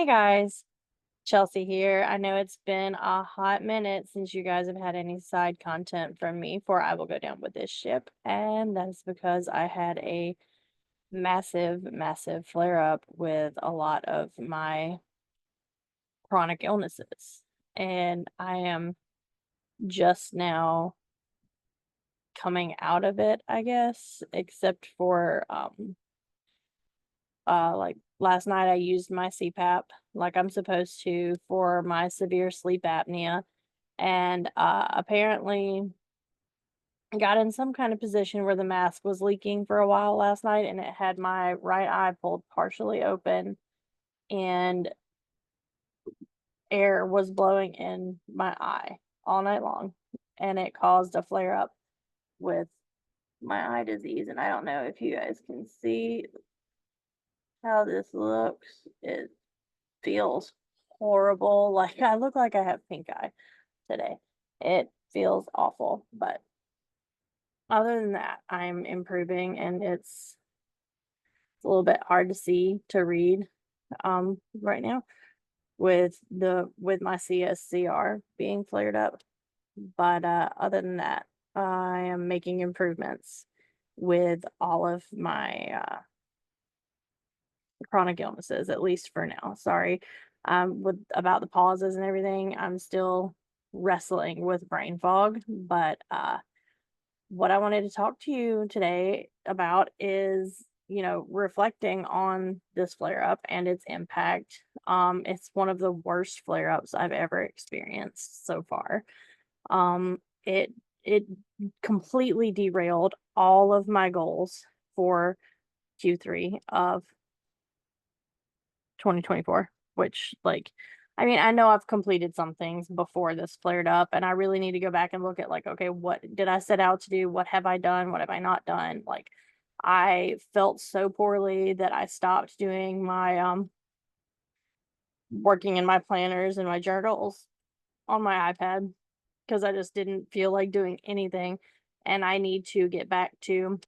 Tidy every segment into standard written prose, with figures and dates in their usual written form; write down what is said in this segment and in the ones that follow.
Hey guys, Chelsea here. I know it's been a hot minute since you guys have had any side content from me for I Will Go Down with This Ship, and that's because I had a massive, massive flare up with a lot of my chronic illnesses. And I am just now coming out of it, I guess, except for like last night I used my CPAP like I'm supposed to for my severe sleep apnea, and apparently got in some kind of position where the mask was leaking for a while last night, and it had my right eye pulled partially open, and air was blowing in my eye all night long, and it caused a flare up with my eye disease. And I don't know if you guys can see how this looks. It feels horrible. Like I look like I have pink eye today. It feels awful, but other than that, I'm improving, and it's a little bit hard to see to read right now with my CSCR being flared up. But other than that, I am making improvements with all of my chronic illnesses, at least for now. Sorry. With about the pauses and everything, I'm still wrestling with brain fog, but what I wanted to talk to you today about is, reflecting on this flare up and its impact. It's one of the worst flare ups I've ever experienced so far. It completely derailed all of my goals for Q3 of 2024, which, like, I mean, I know I've completed some things before this flared up, and I really need to go back and look at, like, okay, what did I set out to do? What have I done? What have I not done? Like, I felt so poorly that I stopped doing my working in my planners and my journals on my iPad because I just didn't feel like doing anything. And I need to get back to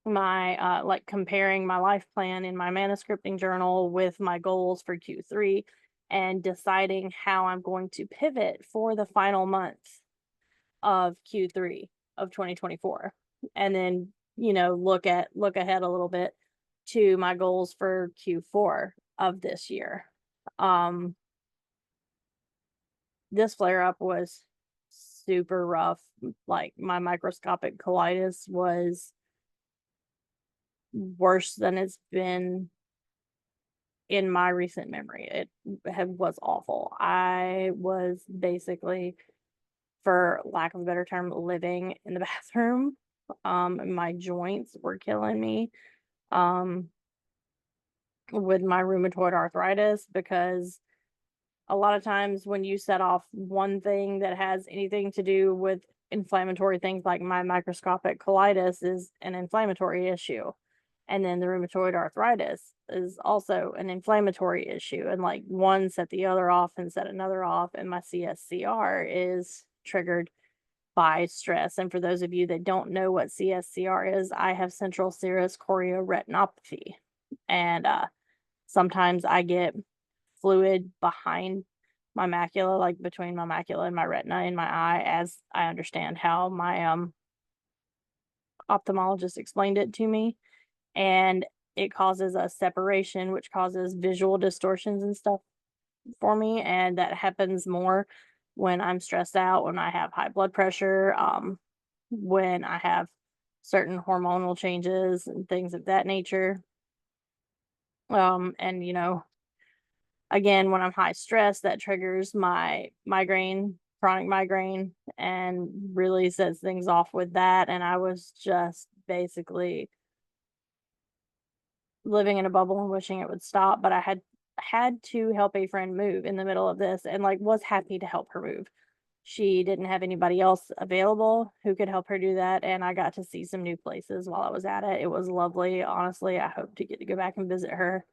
my like comparing my life plan in my manuscripting journal with my goals for Q3 and deciding how I'm going to pivot for the final month of Q3 of 2024, and then look ahead a little bit to my goals for Q4 of this year. um this flare up was super rough. Like, my microscopic colitis was worse than it's been in my recent memory. It was awful. I was basically, for lack of a better term, living in the bathroom. My joints were killing me um, with my rheumatoid arthritis, because a lot of times when you set off one thing that has anything to do with inflammatory things, like my microscopic colitis is an inflammatory issue, and then the rheumatoid arthritis is also an inflammatory issue, and like one set the other off and set another off, and my CSCR is triggered by stress. And for those of you that don't know what CSCR is, I have central serous chorioretinopathy, and sometimes I get fluid behind my macula, like between my macula and my retina in my eye, as I understand how my ophthalmologist explained it to me. And it causes a separation, which causes visual distortions and stuff for me. And that happens more when I'm stressed out, when I have high blood pressure, when I have certain hormonal changes and things of that nature. And again, when I'm high stress, that triggers my migraine, chronic migraine, and really sets things off with that. And I was just basically living in a bubble and wishing it would stop. But I had to help a friend move in the middle of this, and like was happy to help her move. She didn't have anybody else available who could help her do that, and I got to see some new places while I was at it. It was lovely. Honestly, I hope to get to go back and visit her.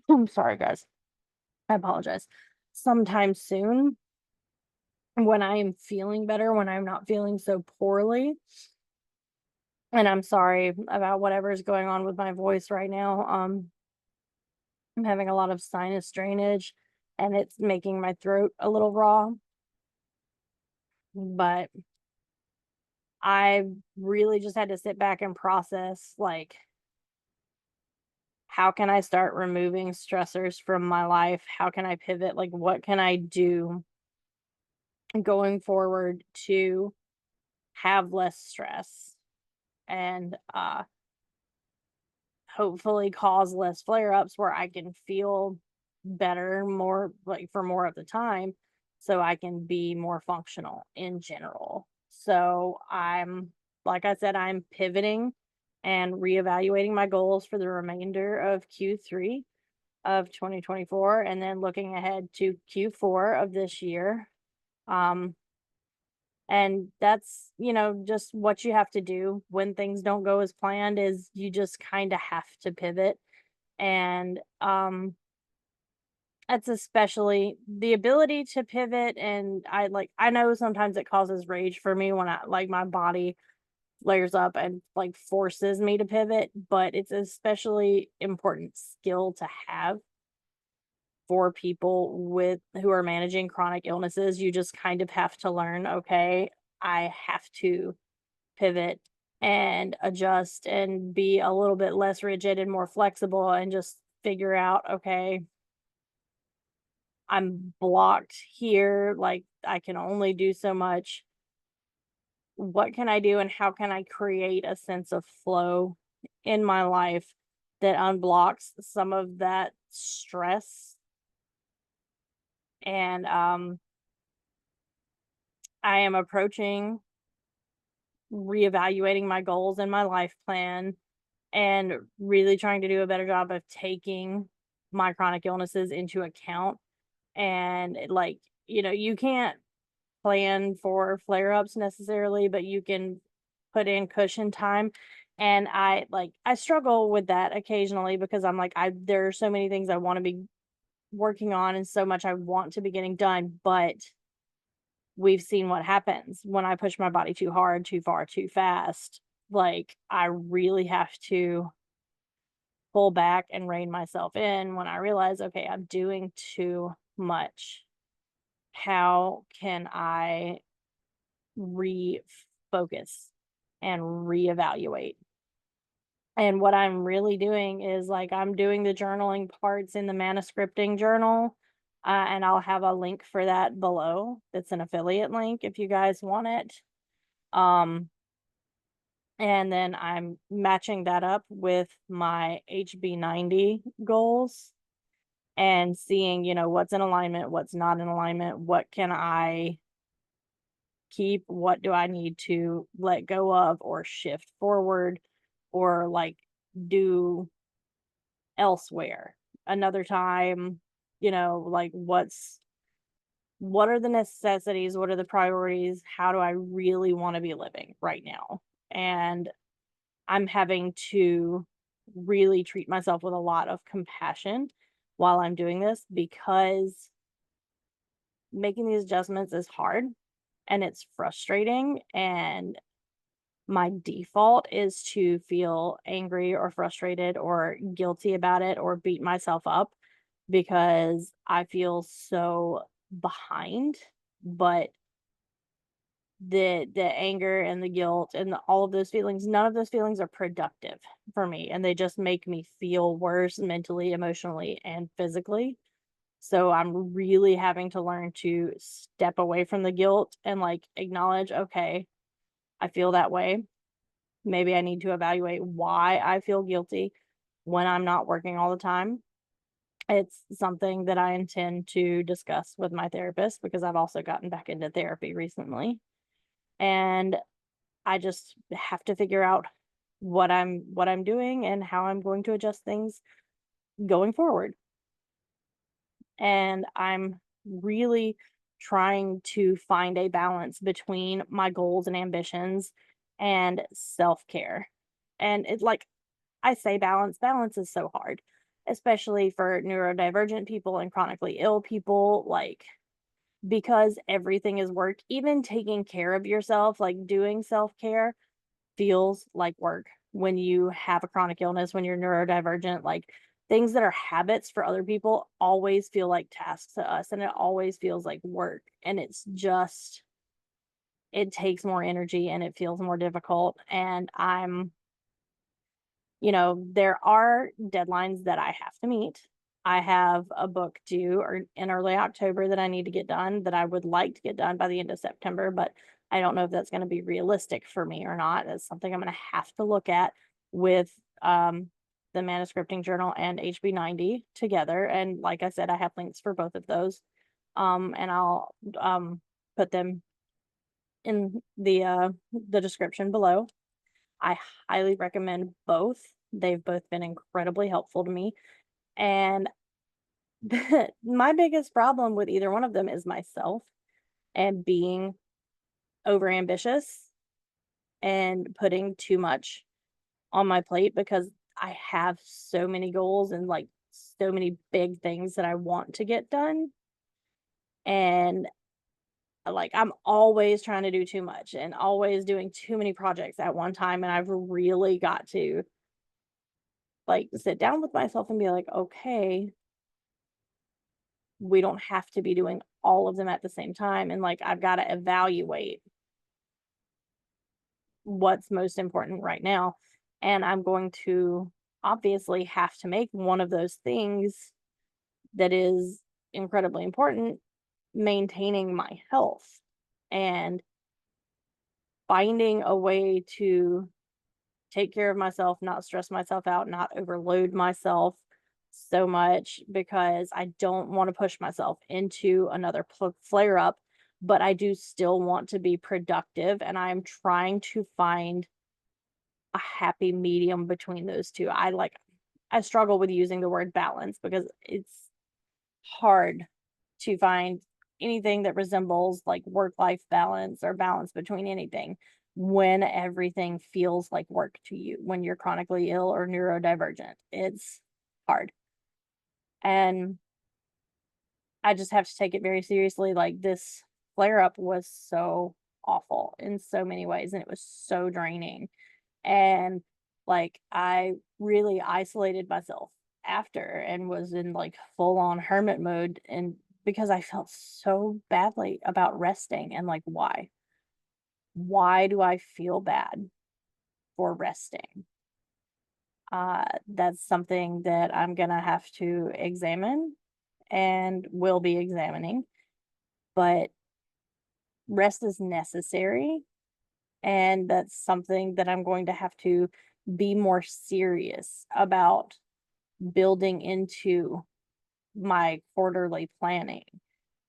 I'm sorry, guys. I apologize. Sometime soon, when I am feeling better, when I'm not feeling so poorly. And I'm sorry about whatever's going on with my voice right now. I'm having a lot of sinus drainage and it's making my throat a little raw, but I really just had to sit back and process, like, how can I start removing stressors from my life? How can I pivot? Like, what can I do going forward to have less stress and hopefully cause less flare-ups where I can feel better more, like, for more of the time, so I can be more functional in general. So I'm, like I said, I'm pivoting and reevaluating my goals for the remainder of Q3 of 2024 and then looking ahead to Q4 of this year. Um and that's, just what you have to do when things don't go as planned is you just kind of have to pivot. And that's especially the ability to pivot. And I know sometimes it causes rage for me when I, like, my body flares up and, like, forces me to pivot, but it's especially important skill to have for people with who are managing chronic illnesses. You just kind of have to learn, okay, I have to pivot and adjust and be a little bit less rigid and more flexible and just figure out, okay, I'm blocked here, like, I can only do so much. What can I do and how can I create a sense of flow in my life that unblocks some of that stress? And I am approaching reevaluating my goals and my life plan and really trying to do a better job of taking my chronic illnesses into account. And like, you can't plan for flare ups necessarily, but you can put in cushion time. And I struggle with that occasionally because I'm like, there are so many things I want to be working on and so much I want to be getting done, but we've seen what happens when I push my body too hard, too far, too fast. Like, I really have to pull back and rein myself in when I realize, okay, I'm doing too much. How can I refocus and reevaluate? And what I'm really doing is, like, I'm doing the journaling parts in the manuscripting journal. And I'll have a link for that below. It's an affiliate link if you guys want it. Um, and then I'm matching that up with my HB90 goals and seeing, what's in alignment, what's not in alignment, what can I keep, what do I need to let go of or shift forward or, like, do elsewhere another time, like, what are the necessities, what are the priorities, how do I really want to be living right now? And I'm having to really treat myself with a lot of compassion while I'm doing this because making these adjustments is hard and it's frustrating. And my default is to feel angry or frustrated or guilty about it or beat myself up because I feel so behind. But the anger and the guilt and all of those feelings, none of those feelings are productive for me, and they just make me feel worse mentally, emotionally, and physically. So I'm really having to learn to step away from the guilt and, like, acknowledge, okay, I feel that way. Maybe I need to evaluate why I feel guilty when I'm not working all the time. It's something that I intend to discuss with my therapist because I've also gotten back into therapy recently. And I just have to figure out what I'm doing and how I'm going to adjust things going forward. And I'm really trying to find a balance between my goals and ambitions and self-care. And it's like, I say balance, balance is so hard, especially for neurodivergent people and chronically ill people, like, because everything is work. Even taking care of yourself, like doing self-care, feels like work when you have a chronic illness, when you're neurodivergent. Like, things that are habits for other people always feel like tasks to us, and it always feels like work, and it's just it takes more energy and it feels more difficult, and there are deadlines that I have to meet. I have a book due or in early October that I need to get done, that I would like to get done by the end of September, but I don't know if that's going to be realistic for me or not. It's something I'm going to have to look at with the manuscripting journal and HB90 together. And like I said, I have links for both of those. And I'll put them in the description below. I highly recommend both. They've both been incredibly helpful to me. And my biggest problem with either one of them is myself and being overambitious and putting too much on my plate, because I have so many goals and like so many big things that I want to get done. And like I'm always trying to do too much and always doing too many projects at one time. And I've really got to like sit down with myself and be like, okay, we don't have to be doing all of them at the same time. And like, I've got to evaluate what's most important right now. And I'm going to obviously have to make one of those things that is incredibly important, maintaining my health and finding a way to take care of myself, not stress myself out, not overload myself so much, because I don't want to push myself into another flare up, but I do still want to be productive. And I'm trying to find a happy medium between those two. I struggle with using the word balance because it's hard to find anything that resembles like work life balance or balance between anything when everything feels like work to you when you're chronically ill or neurodivergent. It's hard. And I just have to take it very seriously. Like, this flare up was so awful in so many ways, and it was so draining. And like, I really isolated myself after and was in like full on hermit mode, and because I felt so badly about resting. And like, why do I feel bad for resting? That's something that I'm gonna have to examine and will be examining. But rest is necessary, and that's something that I'm going to have to be more serious about building into my quarterly planning,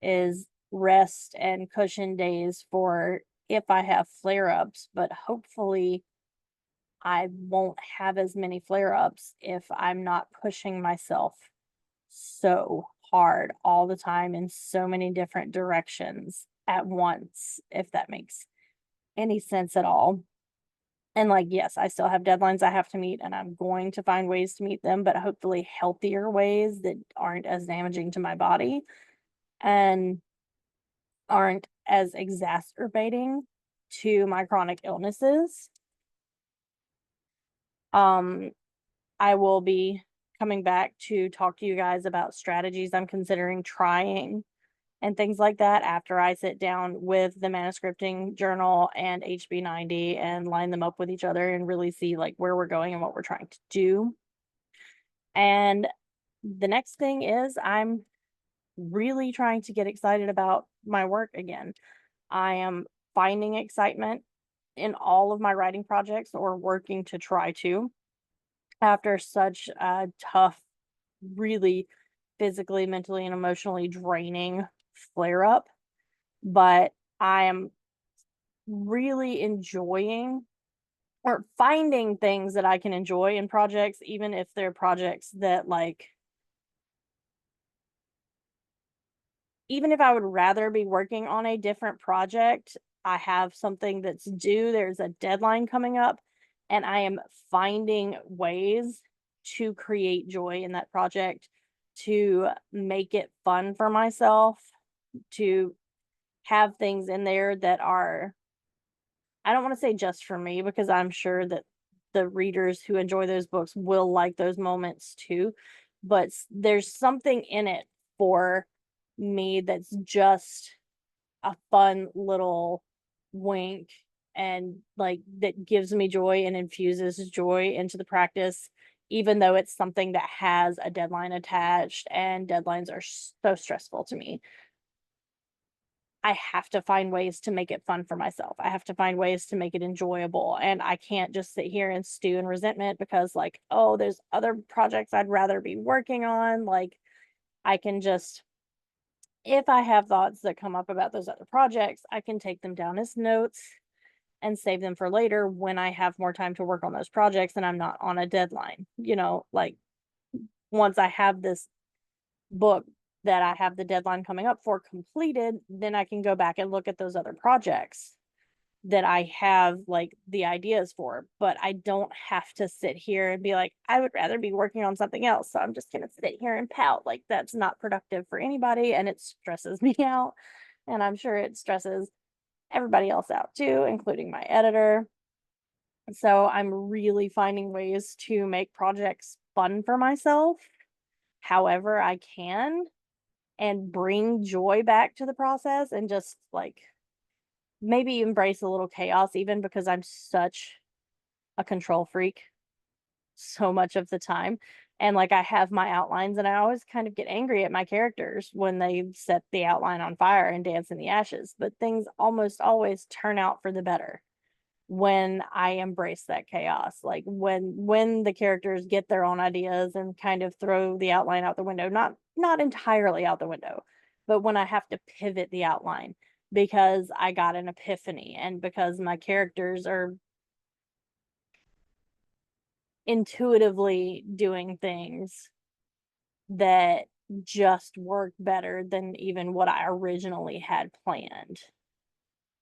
is rest and cushion days for if I have flare-ups. But hopefully I won't have as many flare-ups if I'm not pushing myself so hard all the time in so many different directions at once, if that makes any sense at all. And like, yes, I still have deadlines I have to meet, and I'm going to find ways to meet them, but hopefully healthier ways that aren't as damaging to my body and aren't as exacerbating to my chronic illnesses. I will be coming back to talk to you guys about strategies I'm considering trying and things like that after I sit down with the manuscripting journal and HB90 and line them up with each other and really see like where we're going and what we're trying to do. And the next thing is I'm really trying to get excited about my work again. I am finding excitement in all of my writing projects, or working to try to, after such a tough, really physically, mentally, and emotionally draining flare up. But I am really enjoying or finding things that I can enjoy in projects, even if they're projects that like, even if I would rather be working on a different project, I have something that's due, there's a deadline coming up, and I am finding ways to create joy in that project, to make it fun for myself, to have things in there that are, I don't want to say just for me, because I'm sure that the readers who enjoy those books will like those moments too. but there's something in it for me that's just a fun little wink, and like that gives me joy and infuses joy into the practice, even though it's something that has a deadline attached, and deadlines are so stressful to me. I have to find ways to make it fun for myself. I have to find ways to make it enjoyable. And I can't just sit here and stew in resentment because, like, oh, there's other projects I'd rather be working on. Like, I can just, if I have thoughts that come up about those other projects, I can take them down as notes and save them for later when I have more time to work on those projects and I'm not on a deadline. Like, once I have this book that I have the deadline coming up for completed, then I can go back and look at those other projects that I have like the ideas for. But I don't have to sit here and be like, I would rather be working on something else. So I'm just going to sit here and pout. Like, that's not productive for anybody. And it stresses me out. And I'm sure it stresses everybody else out too, including my editor. So I'm really finding ways to make projects fun for myself however I can, and bring joy back to the process, and just like maybe embrace a little chaos, even because I'm such a control freak so much of the time. And like, I have my outlines and I always kind of get angry at my characters when they set the outline on fire and dance in the ashes, but things almost always turn out for the better when I embrace that chaos. Like, when the characters get their own ideas and kind of throw the outline out the window, not entirely out the window, but when I have to pivot the outline because I got an epiphany and because my characters are intuitively doing things that just work better than even what I originally had planned,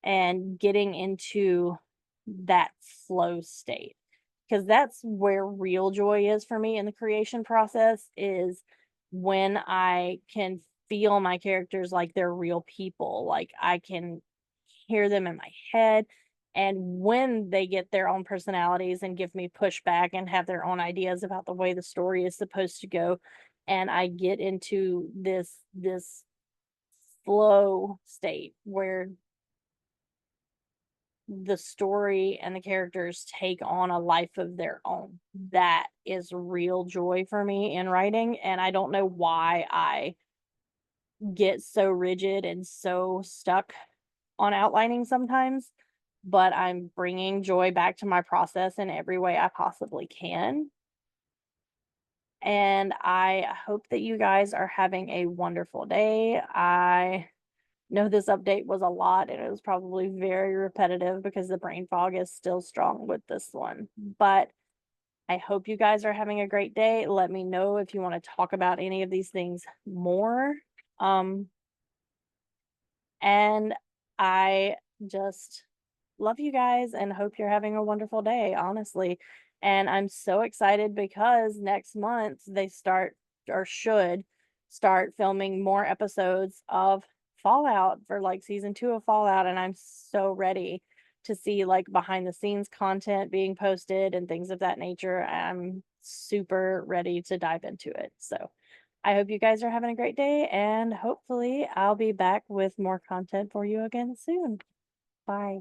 and getting into that flow state, because that's where real joy is for me in the creation process, is when I can feel my characters like they're real people, like I can hear them in my head, and when they get their own personalities and give me pushback and have their own ideas about the way the story is supposed to go, and I get into this flow state where the story and the characters take on a life of their own. That is real joy for me in writing, and I don't know why I get so rigid and so stuck on outlining sometimes, but I'm bringing joy back to my process in every way I possibly can. And I hope that you guys are having a wonderful day. I know this update was a lot and it was probably very repetitive because the brain fog is still strong with this one. But I hope you guys are having a great day. Let me know if you want to talk about any of these things more. Um, and I just love you guys and hope you're having a wonderful day, honestly. And I'm so excited because next month they start, or should start, filming more episodes of Fallout for like season 2 of Fallout. And I'm so ready to see like behind the scenes content being posted and things of that nature. I'm super ready to dive into it. So I hope you guys are having a great day, and hopefully I'll be back with more content for you again soon. Bye.